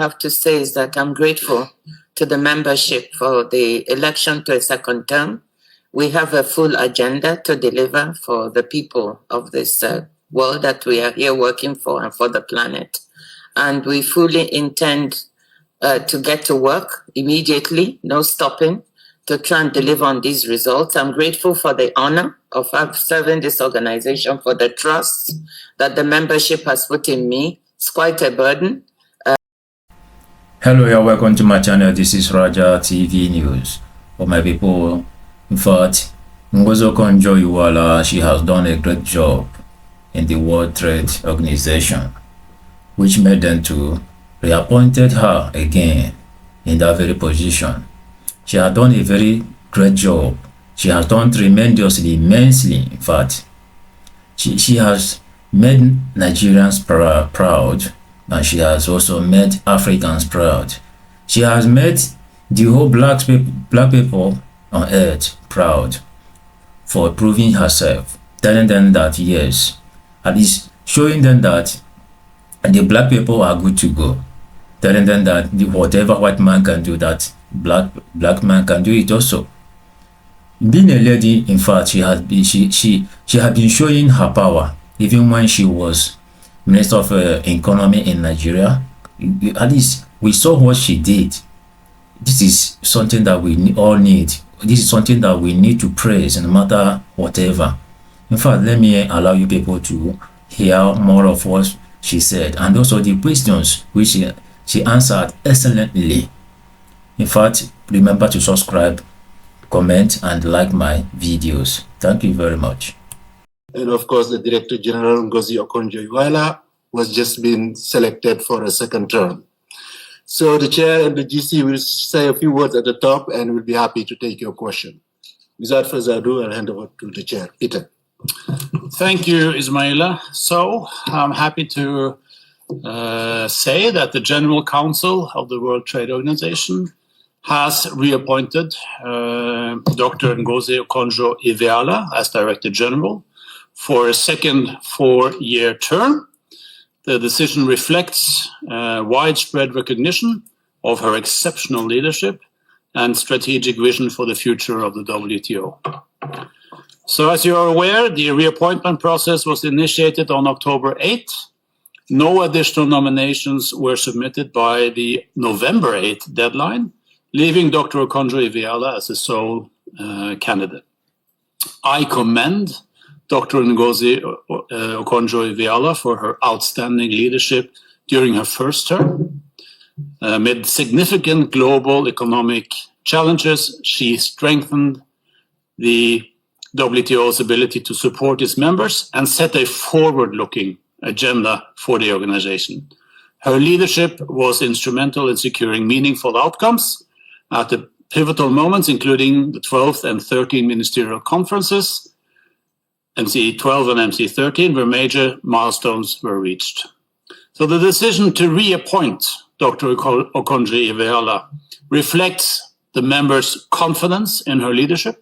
have to say is that I'm grateful to the membership for the election to a second term. We have a full agenda to deliver for the people of this world that we are here working for and for the planet. And we fully intend to get to work immediately, no stopping, to try and deliver on these results. I'm grateful for the honor of serving this organization, for the trust that the membership has put in me. It's quite a burden. Hello, you're welcome to my channel. This is Raja TV News. For my people, in fact, Ngozi Okonjo-Iweala, she has done a great job in the World Trade Organization, which made them to reappointed her again in that very position. She has done a very great job. She has done tremendously, immensely. In fact, she has made Nigerians proud, and she has also made Africans proud. She has made the whole black people on earth proud for proving herself, telling them that yes, at least showing them that the black people are good to go, telling them that whatever white man can do, that black man can do it also. Being a lady, in fact, she had been showing her power even when she was Minister of Economy in Nigeria. At least we saw what she did. This is something that we all need. This is something that we need to praise, no matter whatever. In fact, let me allow you people to hear more of what she said, and also the questions which she answered excellently. In fact, remember to subscribe, comment, and like my videos. Thank you very much. And of course, the Director General Ngozi Okonjo-Iweala was just been selected for a second term. So the chair and the GC will say a few words at the top, and we'll be happy to take your question. Without further ado, I'll hand over to the chair. Peter. Thank you, Ismaila. So I'm happy to say that the General Council of the World Trade Organization has reappointed Dr. Ngozi Okonjo-Iweala as Director General for a second 4-year term. The decision reflects widespread recognition of her exceptional leadership and strategic vision for the future of the WTO. So as you are aware, the reappointment process was initiated on October 8th. No additional nominations were submitted by the November 8th deadline, leaving Dr. Okonjo-Iweala as the sole candidate. I commend Dr. Ngozi Okonjo-Iweala for her outstanding leadership during her first term. Amid significant global economic challenges, she strengthened the WTO's ability to support its members and set a forward-looking agenda for the organization. Her leadership was instrumental in securing meaningful outcomes at the pivotal moments, including the 12th and 13th ministerial conferences, MC12 and MC13, where major milestones were reached. So the decision to reappoint Dr. Okonjo-Iweala reflects the members' confidence in her leadership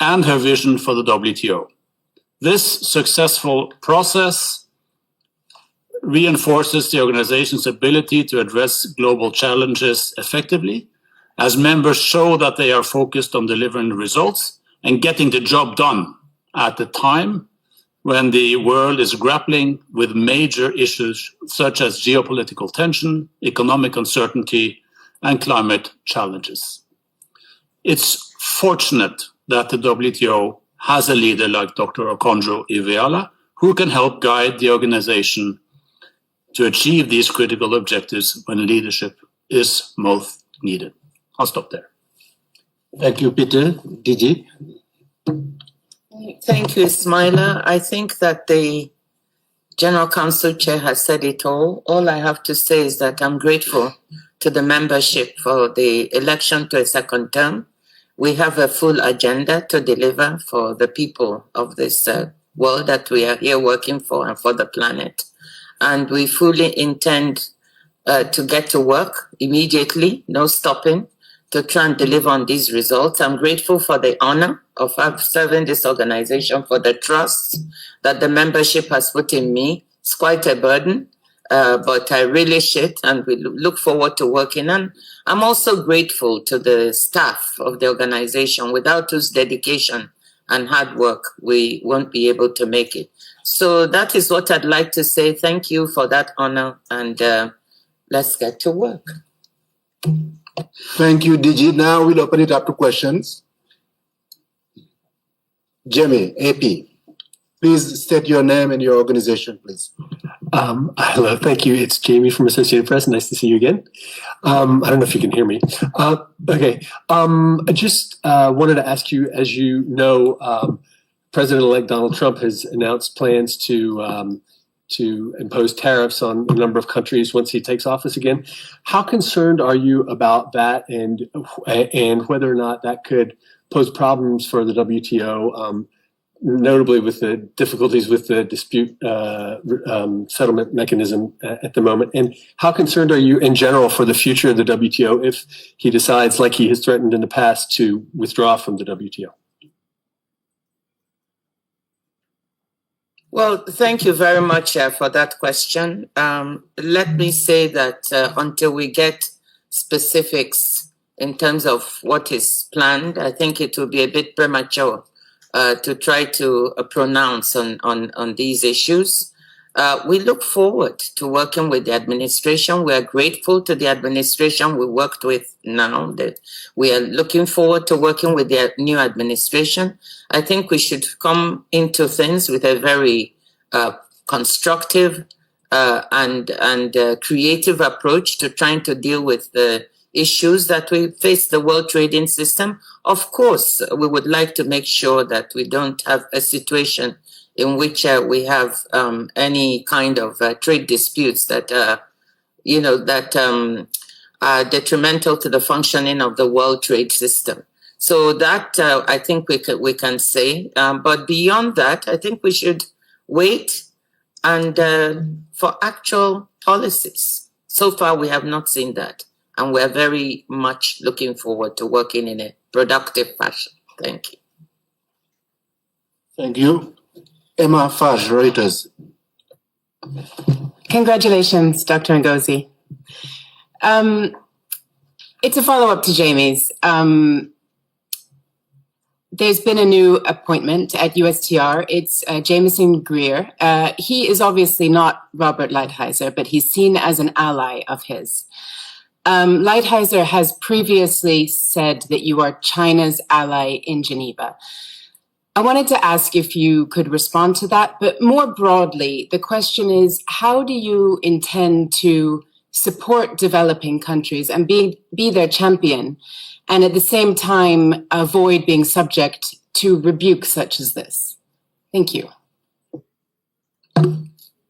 and her vision for the WTO. This successful process reinforces the organization's ability to address global challenges effectively, as members show that they are focused on delivering results and getting the job done at the time when the world is grappling with major issues such as geopolitical tension, economic uncertainty, and climate challenges. It's fortunate that the WTO has a leader like Dr. Okonjo-Iweala, who can help guide the organization to achieve these critical objectives when leadership is most needed. I'll stop there. Thank you, Peter. DG. Thank you, Ismaila. I think that the General Council Chair has said it all. All I have to say is that I'm grateful to the membership for the election to a second term. We have a full agenda to deliver for the people of this world that we are here working for and for the planet. And we fully intend to get to work immediately, no stopping, to try and deliver on these results. I'm grateful for the honor of serving this organization, for the trust that the membership has put in me. It's quite a burden. but I relish it, and we look forward to working. And I'm also grateful to the staff of the organization, without whose dedication and hard work, we won't be able to make it. So that is what I'd like to say. Thank you for that honor, and let's get to work. Thank you, DG. Now we'll open it up to questions. Jimmy, AP, please state your name and your organization, please. Hello, thank you. It's Jamie from Associated Press. Nice to see you again. I don't know if you can hear me. Okay. I just wanted to ask you, as you know, President-elect Donald Trump has announced plans to impose tariffs on a number of countries once he takes office again. How concerned are you about that, and whether or not that could pose problems for the WTO? Notably with the difficulties with the dispute settlement mechanism at the moment. And how concerned are you in general for the future of the WTO if he decides, like he has threatened in the past, to withdraw from the WTO? Well, thank you very much for that question. Let me say that until we get specifics in terms of what is planned, I think it will be a bit premature to try to pronounce on these issues. We look forward to working with the administration. We are grateful to the administration we worked with now. That we are looking forward to working with the new administration. I think we should come into things with a very constructive and creative approach to trying to deal with the issues that we face the world trading system. Of course, we would like to make sure that we don't have a situation in which we have any kind of trade disputes that are detrimental to the functioning of the world trade system. So that I think we can say. But beyond that, I think we should wait and for actual policies. So far, we have not seen that. And we're very much looking forward to working in a productive fashion. Thank you. Thank you. Emma Faj, Reuters. Congratulations, Dr. Ngozi. It's a follow-up to Jamie's. There's been a new appointment at USTR. It's Jameson Greer. He is obviously not Robert Lighthizer, but he's seen as an ally of his. Lighthizer has previously said that you are China's ally in Geneva. I wanted to ask if you could respond to that, but more broadly, the question is, how do you intend to support developing countries and be their champion, and at the same time avoid being subject to rebuke such as this? Thank you.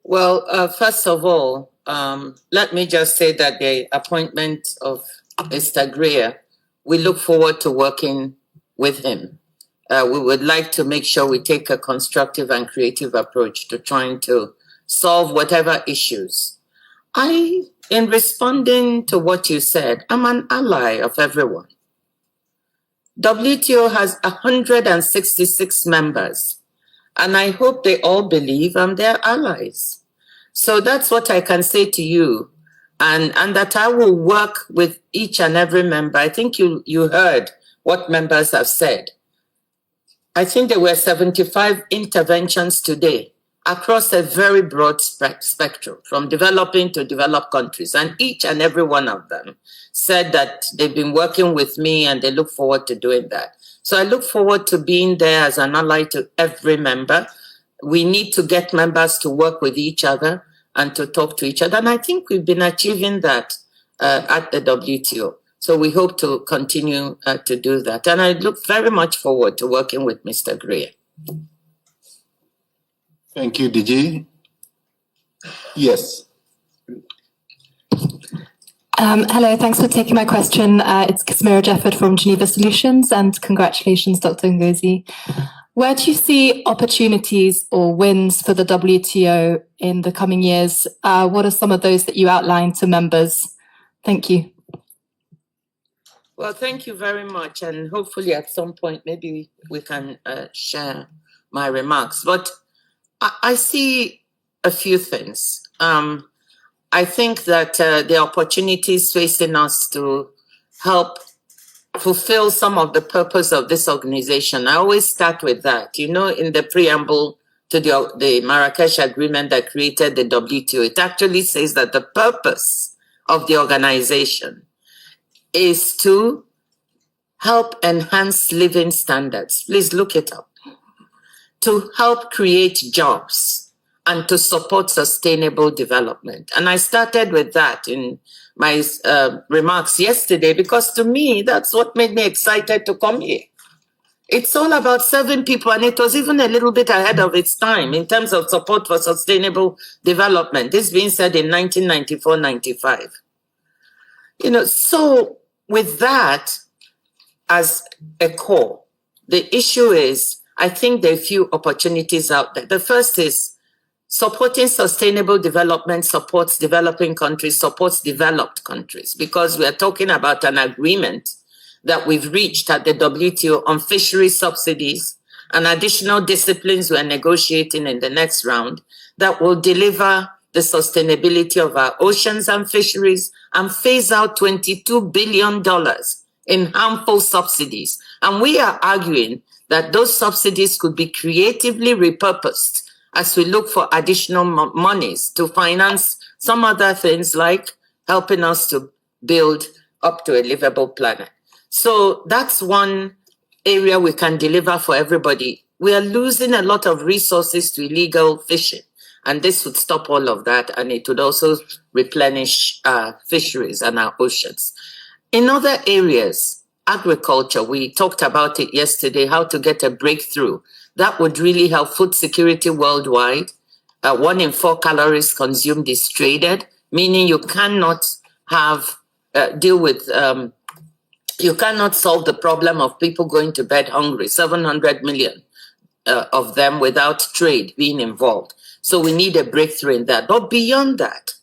Well, first of all, let me just say that the appointment of Mr. Greer, we look forward to working with him. We would like to make sure we take a constructive and creative approach to trying to solve whatever issues. In responding to what you said, I'm an ally of everyone. WTO has 166 members, and I hope they all believe I'm their allies. So that's what I can say to you, and that I will work with each and every member. I think you heard what members have said. I think there were 75 interventions today across a very broad spectrum, from developing to developed countries. And each and every one of them said that they've been working with me and they look forward to doing that. So I look forward to being there as an ally to every member. We need to get members to work with each other and to talk to each other. And I think we've been achieving that at the WTO. So we hope to continue to do that. And I look very much forward to working with Mr. Greer. Thank you, DG. Yes. Hello, thanks for taking my question. It's Kasmira Jefford from Geneva Solutions, and congratulations, Dr. Ngozi. Where do you see opportunities or wins for the WTO in the coming years? What are some of those that you outlined to members? Thank you. Well, thank you very much. And hopefully at some point, maybe we can share my remarks. But I see a few things. I think that the opportunities facing us to help fulfill some of the purpose of this organization, I always start with that. You know, in the preamble to the Marrakesh Agreement that created the WTO, it actually says that the purpose of the organization is to help enhance living standards. Please look it up. To help create jobs and to support sustainable development. And I started with that in my remarks yesterday, because to me, that's what made me excited to come here. It's all about serving people, and it was even a little bit ahead of its time in terms of support for sustainable development. This being said in 1994-95. You know, so with that as a core, the issue is, I think there are few opportunities out there. The first is supporting sustainable development supports developing countries, supports developed countries, because we are talking about an agreement that we've reached at the WTO on fishery subsidies and additional disciplines we're negotiating in the next round that will deliver the sustainability of our oceans and fisheries and phase out $22 billion in harmful subsidies. And we are arguing that those subsidies could be creatively repurposed as we look for additional monies to finance some other things like helping us to build up to a livable planet. So that's one area we can deliver for everybody. We are losing a lot of resources to illegal fishing, and this would stop all of that, and it would also replenish our fisheries and our oceans. In other areas, agriculture, we talked about it yesterday, how to get a breakthrough. That would really help food security worldwide. 1 in 4 calories consumed is traded, meaning you cannot have you cannot solve the problem of people going to bed hungry, 700 million of them, without trade being involved. So we need a breakthrough in that. But beyond that,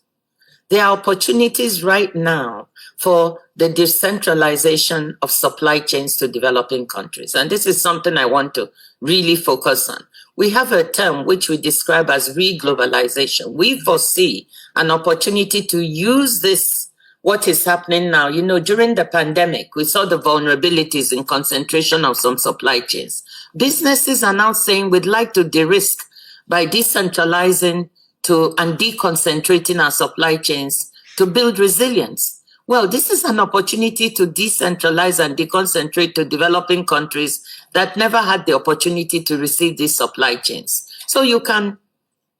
there are opportunities right now for the decentralization of supply chains to developing countries. And this is something I want to really focus on. We have a term which we describe as re-globalization. We foresee an opportunity to use this, what is happening now. You know, during the pandemic, we saw the vulnerabilities in concentration of some supply chains. Businesses are now saying we'd like to de-risk by decentralizing and deconcentrating our supply chains to build resilience. Well, this is an opportunity to decentralize and deconcentrate to developing countries that never had the opportunity to receive these supply chains. So you can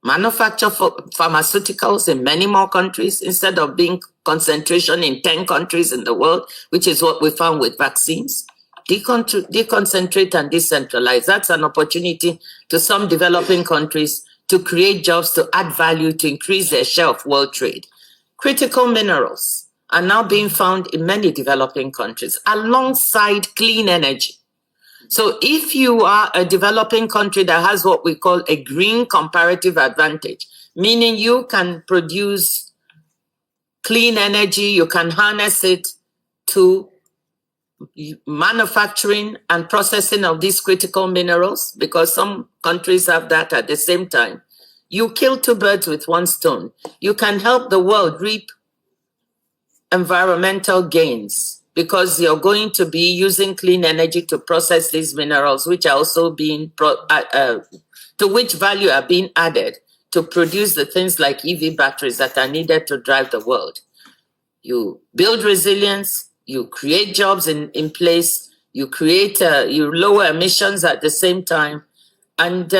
manufacture pharmaceuticals in many more countries instead of being concentration in 10 countries in the world, which is what we found with vaccines. Deconcentrate and decentralize. That's an opportunity to some developing countries to create jobs, to add value, to increase their share of world trade. Critical minerals are now being found in many developing countries alongside clean energy. So if you are a developing country that has what we call a green comparative advantage, meaning you can produce clean energy, you can harness it to manufacturing and processing of these critical minerals, because some countries have that at the same time. You kill 2 birds with 1 stone. You can help the world reap environmental gains, because you're going to be using clean energy to process these minerals, which are also being, to which value are being added to produce the things like EV batteries that are needed to drive the world. You build resilience, you create jobs in place, you create, you lower emissions at the same time. And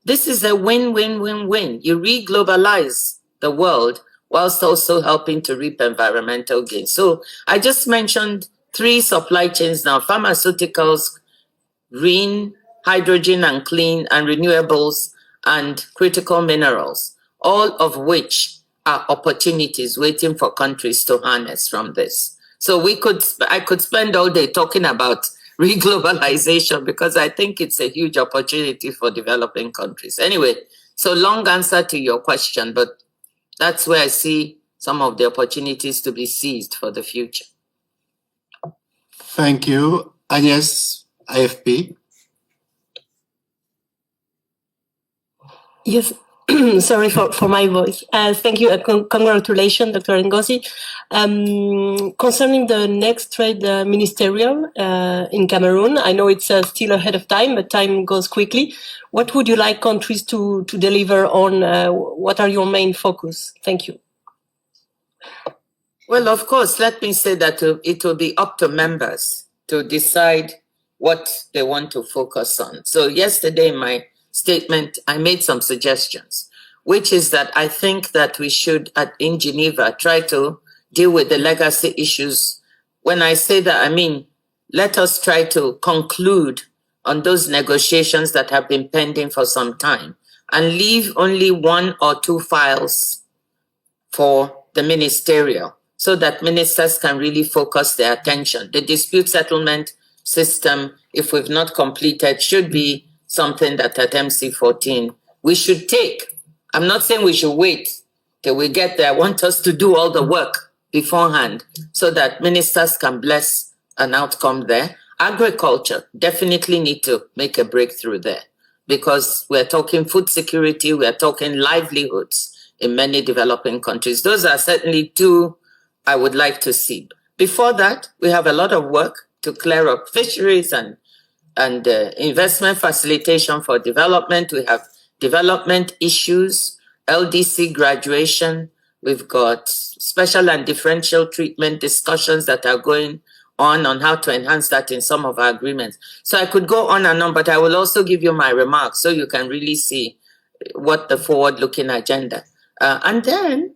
this is a win-win-win-win. You re-globalize the world whilst also helping to reap environmental gains. So I just mentioned 3 supply chains now: pharmaceuticals, green, hydrogen and clean, and renewables, and critical minerals, all of which are opportunities waiting for countries to harness from this. So I could spend all day talking about re-globalization, because I think it's a huge opportunity for developing countries. Anyway, so long answer to your question, but that's where I see some of the opportunities to be seized for the future. Thank you. Agnes, IFP. Yes, Sorry for my voice. Thank you. Congratulations, Dr. Ngozi. Concerning the next trade ministerial in Cameroon, I know it's still ahead of time, but time goes quickly. What would you like countries to deliver on? What are your main focus? Thank you. Well, of course, let me say that it will be up to members to decide what they want to focus on. So yesterday in my statement, I made some suggestions, which is that I think that we should, in Geneva, try to deal with the legacy issues. When I say that, I mean, let us try to conclude on those negotiations that have been pending for some time and leave only 1 or 2 files for the ministerial so that ministers can really focus their attention. The dispute settlement system, if we've not completed, should be something that at MC14 we should take. I'm not saying we should wait till we get there. I want us to do all the work beforehand so that ministers can bless an outcome there. Agriculture definitely need to make a breakthrough there because we're talking food security, we're talking livelihoods in many developing countries. Those are certainly 2 I would like to see. Before that, we have a lot of work to clear up fisheries and investment facilitation for development. We have development issues, LDC graduation. We've got special and differential treatment discussions that are going on how to enhance that in some of our agreements. So I could go on and on, but I will also give you my remarks so you can really see what the forward-looking agenda. And then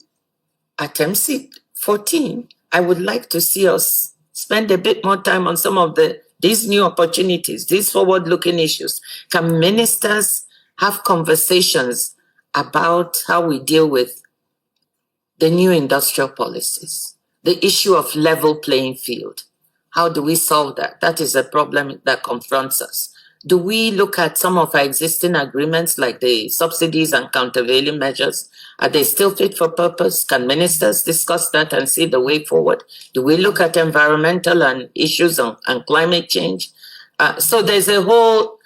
at MC14, I would like to see us spend a bit more time on some of these new opportunities, these forward-looking issues. Can ministers have conversations about how we deal with the new industrial policies, the issue of level playing field? How do we solve that? That is a problem that confronts us. Do we look at some of our existing agreements like the subsidies and countervailing measures? Are they still fit for purpose? Can ministers discuss that and see the way forward? Do we look at environmental and issues and climate change? So there's a whole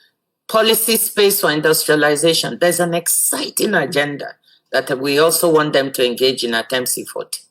policy space for industrialization. There's an exciting agenda that we also want them to engage in at MC40.